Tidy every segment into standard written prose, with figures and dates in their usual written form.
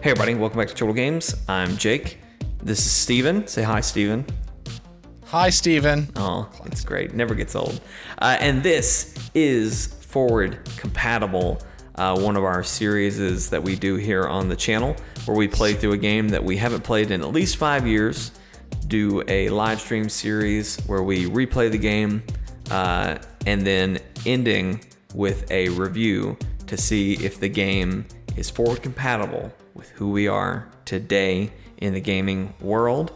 Hey everybody, welcome back to Chortle Games. I'm Jake. This is Steven. Say hi, Steven. Hi, Steven. Oh, it's great. Never gets old. And this is Forward Compatible, one of our series that we do here on the channel, where we play through a game that we haven't played in at least 5 years, do a live stream series where we replay the game, and then ending with a review to see if the game is forward compatible with who we are today in the gaming world.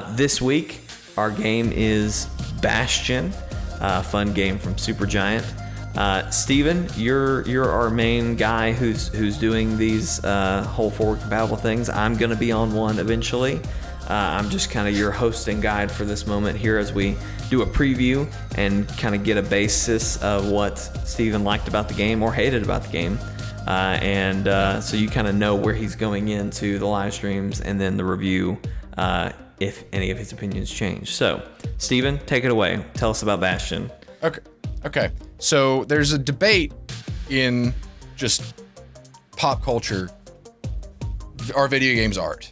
This week, our game is Bastion, a fun game from Supergiant. Steven, you're our main guy who's doing these whole forward compatible things. I'm gonna be on one eventually. I'm just kind of your host and guide for this moment here as we do a preview and kind of get a basis of what Steven liked about the game or hated about the game. So you kind of know where he's going into the live streams and then the review if any of his opinions change. So, Steven, take it away. Tell us about Bastion. Okay. So there's a debate in just pop culture. Are video games art?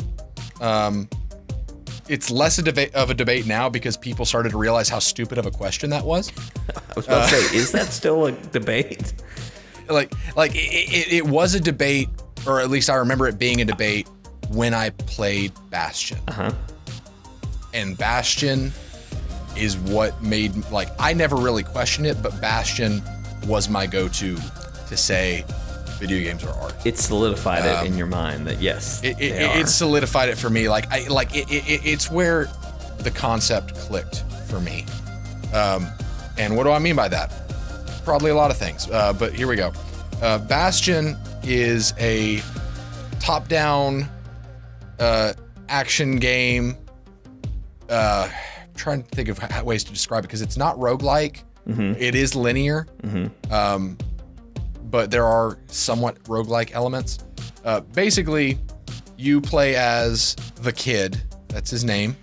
It's less of a debate now because people started to realize how stupid of a question that was. I was about to say, is that still a debate? It was a debate, or at least I remember it being a debate when I played Bastion. And Bastion is what made, I never really questioned it, but Bastion was my go-to to say video games are art. It solidified it in your mind that yes, it solidified it for me. It's where the concept clicked for me. And what do I mean by that? Probably a lot of things, but here we go. Bastion is a top-down action game. Trying to think of ways to describe it because it's not roguelike. It is linear, but there are somewhat roguelike elements. Basically, you play as the kid. That's his name.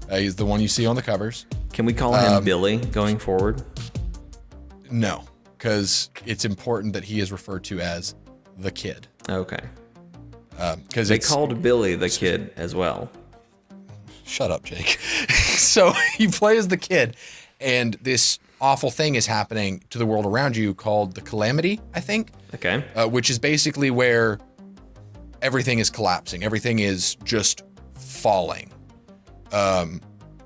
He's the one you see on the covers. Can we call him Billy going forward? No, because it's important that he is referred to as the kid. Okay. Because they called Billy the kid as well. Shut up, Jake. So you play as the kid, and this awful thing is happening to the world around you called the Calamity, I think. Okay. Which is basically where everything is collapsing. Everything is just falling.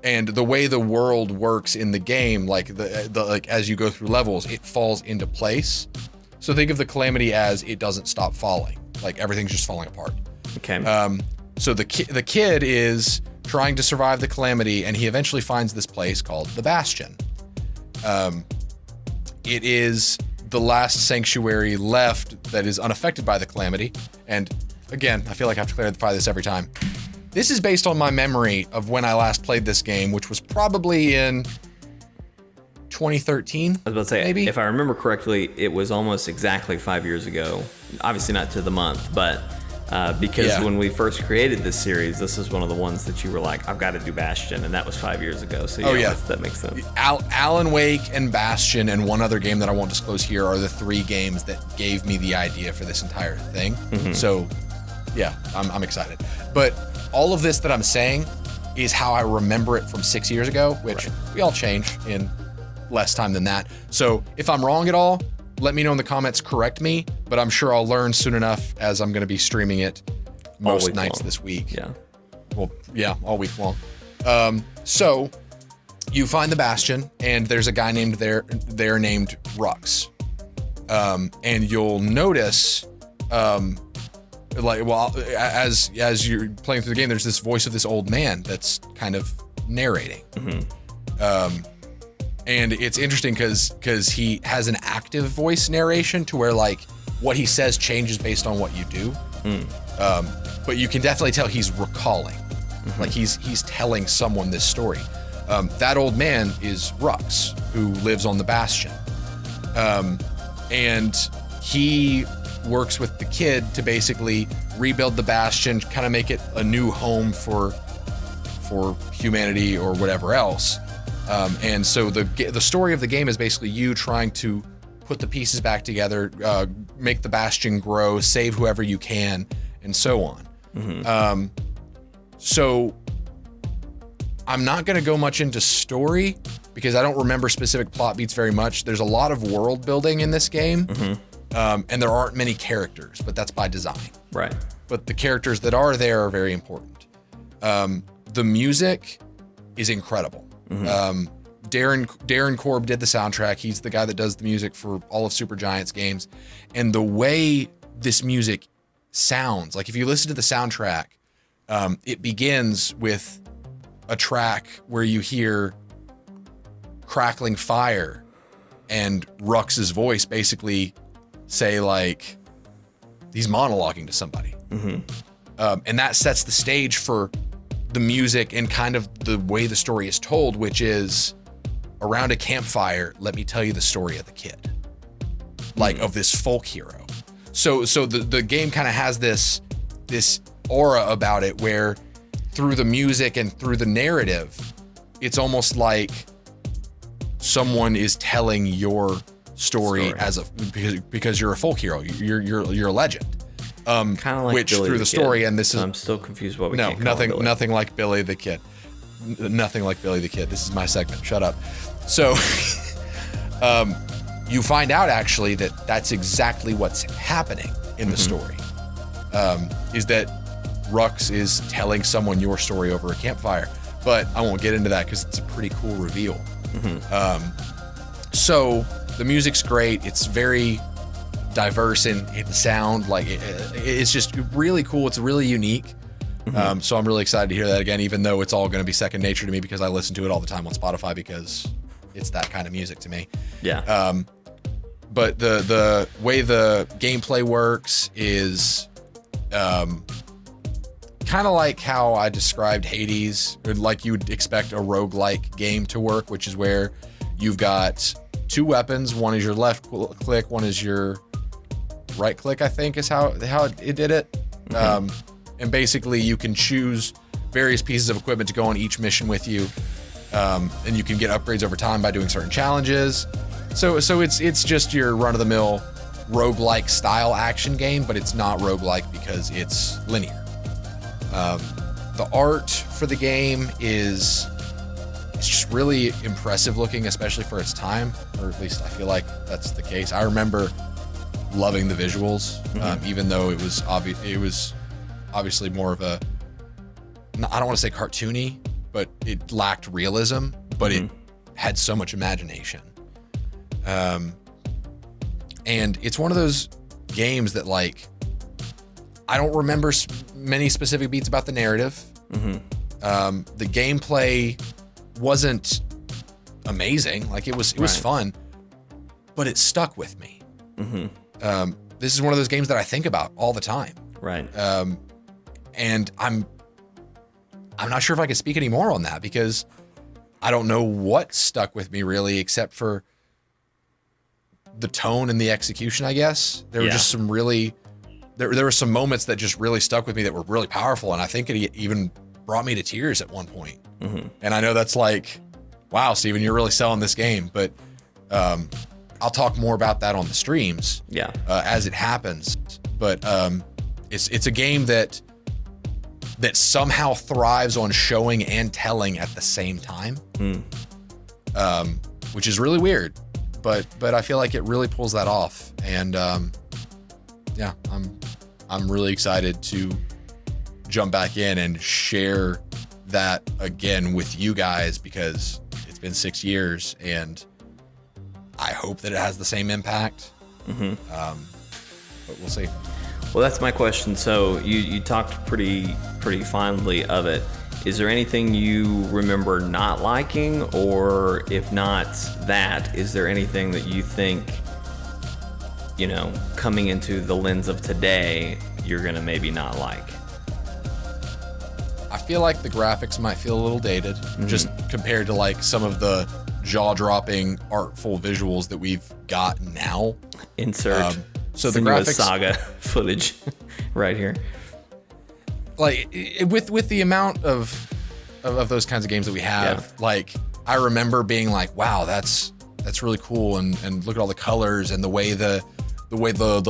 And the way the world works in the game, as you go through levels, it falls into place. So think of the Calamity as it doesn't stop falling. Like everything's just falling apart. Okay. So the kid is trying to survive the Calamity, and he eventually finds this place called the Bastion. It is the last sanctuary left that is unaffected by the Calamity. And again, I feel like I have to clarify this every time. This is based on my memory of when I last played this game, which was probably in 2013. I was about to say, maybe? If I remember correctly, it was almost exactly 5 years ago. Obviously not to the month, but because when we first created this series, this is one of the ones that you were like, I've got to do Bastion, and that was 5 years ago. So that makes sense. Alan Wake and Bastion and one other game that I won't disclose here are the three games that gave me the idea for this entire thing. So yeah, I'm excited. But all of this that I'm saying is how I remember it from 6 years ago, which we all change in less time than that. So if I'm wrong at all, let me know in the comments, correct me, but I'm sure I'll learn soon enough as I'm going to be streaming it most nights this week. Yeah. Well, yeah, all week long. So you find the Bastion, and there's a guy named there named Rux. And you'll notice, as you're playing through the game, there's this voice of this old man that's kind of narrating. And it's interesting because he has an active voice narration to where what he says changes based on what you do. But you can definitely tell he's recalling, like he's telling someone this story. That old man is Rux, who lives on the Bastion. And he works with the kid to basically rebuild the Bastion, kind of make it a new home for humanity or whatever else. And so the story of the game is basically you trying to put the pieces back together, make the Bastion grow, save whoever you can, and so on. So I'm not going to go much into story because I don't remember specific plot beats very much. There's a lot of world building in this game, and there aren't many characters, but that's by design. Right. But the characters that are there are very important. The music is incredible. Darren Korb did the soundtrack. He's the guy that does the music for all of Supergiant's games. And the way this music sounds, like if you listen to the soundtrack, it begins with a track where you hear crackling fire and Rux's voice basically say like, he's monologuing to somebody. And that sets the stage for the music and kind of the way the story is told, which is around a campfire, let me tell you the story of the kid, like of this folk hero. So the game kind of has this aura about it where through the music and through the narrative, it's almost like someone is telling your story as because you're a folk hero, you're a legend. Kind of like which Billy through the story, and this is I'm still confused what we no can't call him Billy. nothing like Billy the Kid, nothing like Billy the Kid. This is my segment. Shut up. So, you find out actually that that's exactly what's happening in the story. Is that Rux is telling someone your story over a campfire, but I won't get into that because it's a pretty cool reveal. So the music's great. It's very diverse in sound. Like it's just really cool. It's really unique. So I'm really excited to hear that again, even though it's all going to be second nature to me because I listen to it all the time on Spotify because it's that kind of music to me. Yeah. But the way the gameplay works is kind of like how I described Hades, or like you would expect a roguelike game to work, which is where you've got two weapons. One is your left click, one is your right click, I think is how it did it. And basically you can choose various pieces of equipment to go on each mission with you. And you can get upgrades over time by doing certain challenges. So it's just your run-of-the-mill roguelike style action game, but it's not roguelike because it's linear. The art for the game it's just really impressive looking, especially for its time, or at least I feel like that's the case. I remember loving the visuals, even though it was obviously more of a, I don't want to say cartoony, but it lacked realism, but it had so much imagination. And it's one of those games that like, I don't remember many specific beats about the narrative. The gameplay wasn't amazing. Like it was fun, but it stuck with me. This is one of those games that I think about all the time. Right. And I'm not sure if I could speak any more on that because I don't know what stuck with me really, except for the tone and the execution, I guess. There were just some really, there were some moments that just really stuck with me that were really powerful. And I think it even brought me to tears at one point. And I know that's like, wow, Steven, you're really selling this game. But I'll talk more about that on the streams as it happens. But it's a game that somehow thrives on showing and telling at the same time, which is really weird. But I feel like it really pulls that off. And yeah, I'm really excited to jump back in and share that again with you guys because it's been 6 years and I hope that it has the same impact. But we'll see. Well, that's my question. So you talked pretty fondly of it. Is there anything you remember not liking, or if not that, is there anything that you think, you know, coming into the lens of today, you're gonna maybe not like? I feel like the graphics might feel a little dated, just compared to like some of the jaw-dropping, artful visuals that we've got now. Insert so the Senua's graphics Saga footage right here. Like with the amount of those kinds of games that we have, like I remember being like, wow, that's really cool, and look at all the colors and the way the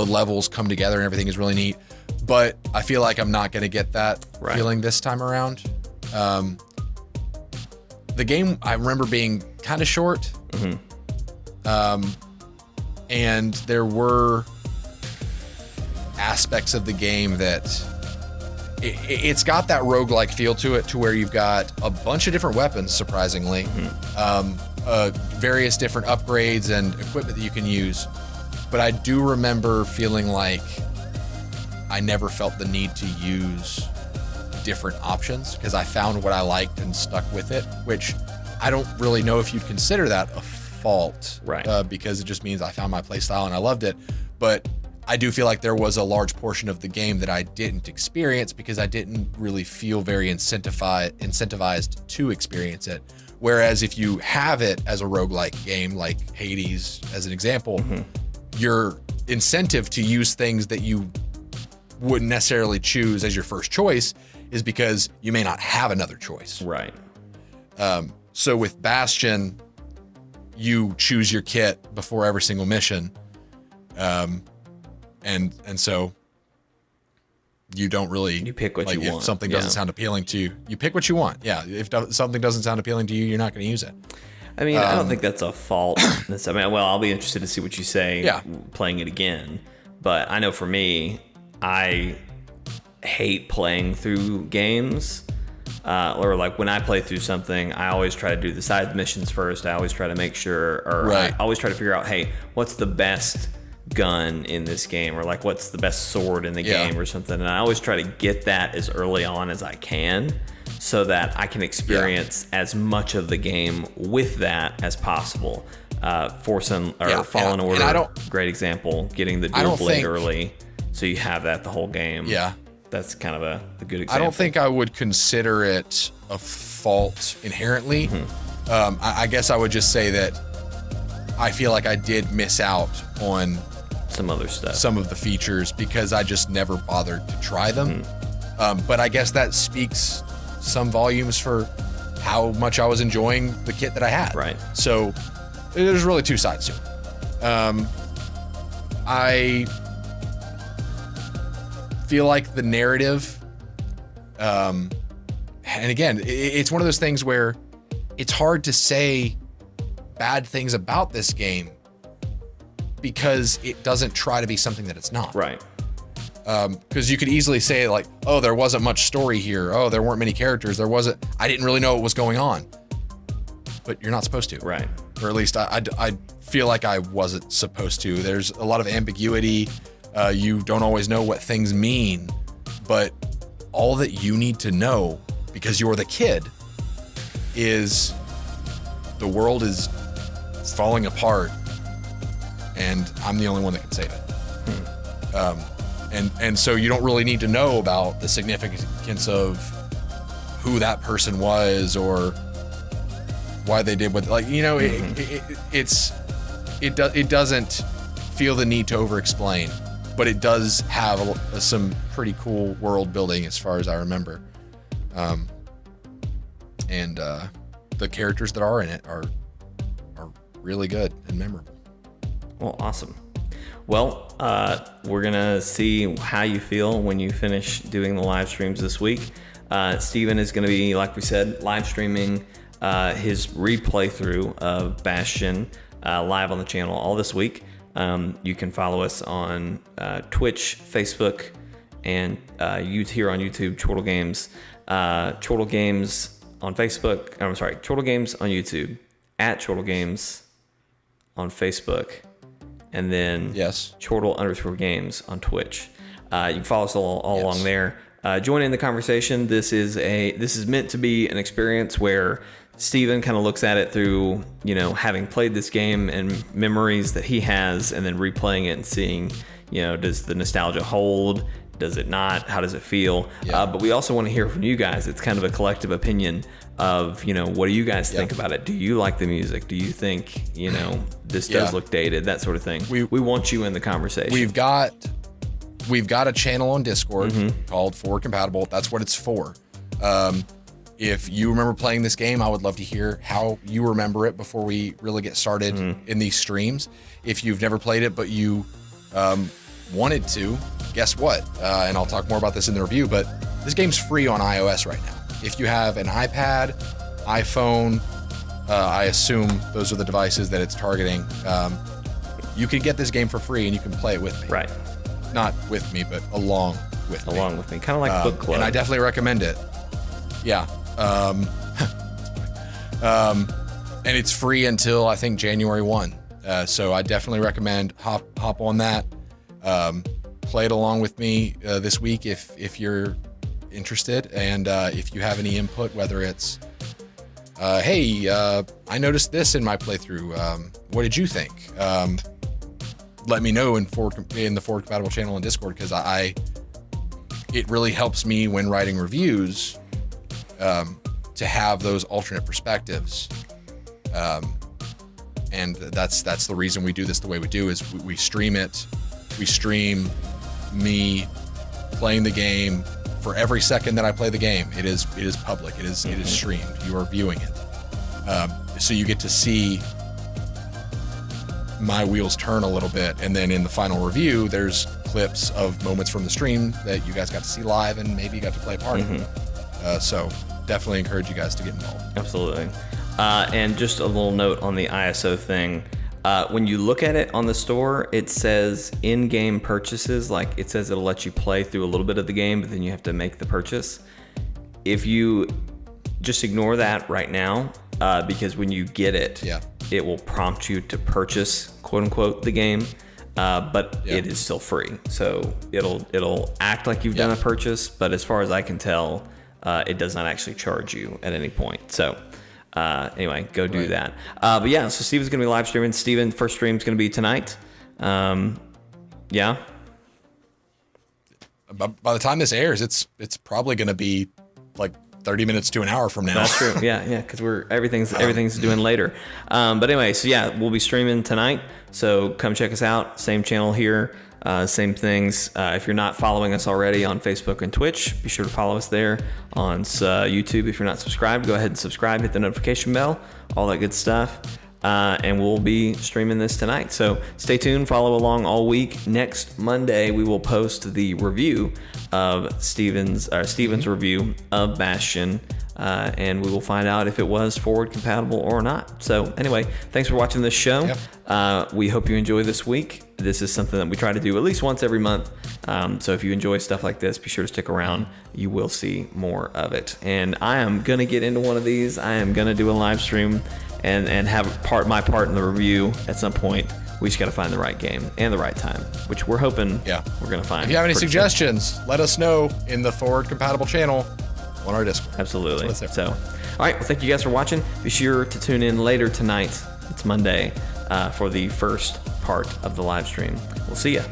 levels come together and everything is really neat. but I feel like I'm not going to get that Right. feeling this time around. The game, I remember being kind of short. And there were aspects of the game that it's got that roguelike feel to it, to where you've got a bunch of different weapons, surprisingly, various different upgrades and equipment that you can use. But I do remember feeling like I never felt the need to use different options because I found what I liked and stuck with it, which I don't really know if you'd consider that a fault, Right. Because it just means I found my play style and I loved it. But I do feel like there was a large portion of the game that I didn't experience because I didn't really feel very incentivized to experience it. Whereas if you have it as a roguelike game, like Hades as an example, your incentive to use things that you wouldn't necessarily choose as your first choice is because you may not have another choice. Right. So with Bastion, you choose your kit before every single mission. And so you don't really, You pick what like, you if want. something doesn't Yeah. sound appealing to you, you pick what you want. Yeah. If something doesn't sound appealing to you, you're not going to use it. I mean, I don't think that's a fault. I mean, well, I'll be interested to see what you say Yeah. playing it again. But I know for me, I hate playing through games. Or like when I play through something, I always try to do the side missions first. I always try to make sure, or Right. I always try to figure out, hey, what's the best gun in this game, or like what's the best sword in the game or something. And I always try to get that as early on as I can so that I can experience as much of the game with that as possible. Fallen Order, And I don't, great example, getting the I dual don't blade think- early so you have that the whole game. yeah. That's kind of a good example. I don't think I would consider it a fault inherently. I guess I would just say that I feel like I did miss out on some other stuff. some of the features because I just never bothered to try them. But I guess that speaks some volumes for how much I was enjoying the kit that I had. Right. So there's really two sides to it. I feel like the narrative, and again, it's one of those things where it's hard to say bad things about this game because it doesn't try to be something that it's not. Right. Because you could easily say like, oh, there wasn't much story here. Oh, there weren't many characters. I didn't really know what was going on. But you're not supposed to. Right. Or at least I feel like I wasn't supposed to. There's a lot of ambiguity. You don't always know what things mean, but all that you need to know, because you're the kid, is the world is falling apart and I'm the only one that can save it. And so you don't really need to know about the significance of who that person was or why they did what, like, you know, it doesn't feel the need to over-explain, but it does have some pretty cool world building as far as I remember. And the characters that are in it are really good and memorable. Well, awesome. Well, we're going to see how you feel when you finish doing the live streams this week. Steven is going to be, like we said, live streaming his replay through of Bastion live on the channel all this week. You can follow us on Twitch, Facebook, and here on YouTube, Chortle Games. Chortle Games on Facebook. I'm sorry, Chortle Games on YouTube, at Chortle Games on Facebook, and then Chortle_Games on Twitch. You can follow us all along there. Join in the conversation. This is meant to be an experience where Steven kind of looks at it through, you know, having played this game and memories that he has, and then replaying it and seeing, you know, does the nostalgia hold? Does it not? How does it feel? But we also want to hear from you guys. It's kind of a collective opinion of, you know, what do you guys think about it? Do you like the music? Do you think, you know, this does look dated? That sort of thing. We want you in the conversation. We've got a channel on Discord called Forward Compatible. That's what it's for. If you remember playing this game, I would love to hear how you remember it before we really get started in these streams. If you've never played it, but you wanted to, guess what? And I'll talk more about this in the review, but this game's free on iOS right now. If you have an iPad, iPhone, I assume those are the devices that it's targeting, you can get this game for free and you can play it with me. Right. Not with me, but along with me. Along with me. Kind of like book club. And I definitely recommend it. Yeah. And it's free until, I think, January 1. So I definitely recommend hop on that. Play it along with me this week if you're interested. And if you have any input, whether it's, hey, I noticed this in my playthrough. What did you think? Let me know in the Forward Compatible channel on Discord, because it really helps me when writing reviews to have those alternate perspectives. And that's the reason we do this the way we do, is we stream it. We stream me playing the game. For every second that I play the game, it is public. It is streamed. You are viewing it. So you get to see my wheels turn a little bit, and then in the final review, there's clips of moments from the stream that you guys got to see live and maybe got to play a part of. So definitely encourage you guys to get involved. Absolutely. And just a little note on the ISO thing. When you look at it on the store, it says in-game purchases. Like, it says it'll let you play through a little bit of the game, but then you have to make the purchase. If you just ignore that right now, because when you get it, it will prompt you to purchase, quote unquote, the game. But it is still free. So it'll act like you've done a purchase, but as far as I can tell, it does not actually charge you at any point. So anyway, go do that. But yeah, so Steven's going to be live streaming. Steven, first stream's going to be tonight. Yeah. By the time this airs, it's probably going to be like 30 minutes to an hour from now. That's true. Yeah, because everything's doing later. But anyway, so yeah, we'll be streaming tonight. So come check us out. Same channel here. Same things. If you're not following us already on Facebook and Twitch, be sure to follow us there. On YouTube, if you're not subscribed, go ahead and subscribe, hit the notification bell, all that good stuff. And we'll be streaming this tonight. So stay tuned, follow along all week. Next Monday, we will post the review of Steven's review of Bastion. And we will find out if it was forward compatible or not. So anyway, thanks for watching this show. We hope you enjoy this week. This is something that we try to do at least once every month. So if you enjoy stuff like this, be sure to stick around. You will see more of it. And I am going to get into one of these. I am going to do a live stream and have my part in the review at some point. We just got to find the right game and the right time, which we're hoping we're going to find. If you have any suggestions, let us know in the Forward Compatible channel on our Discord. Absolutely. So, all right. Well, thank you guys for watching. Be sure to tune in later tonight. It's Monday for the first part of the live stream. We'll see ya.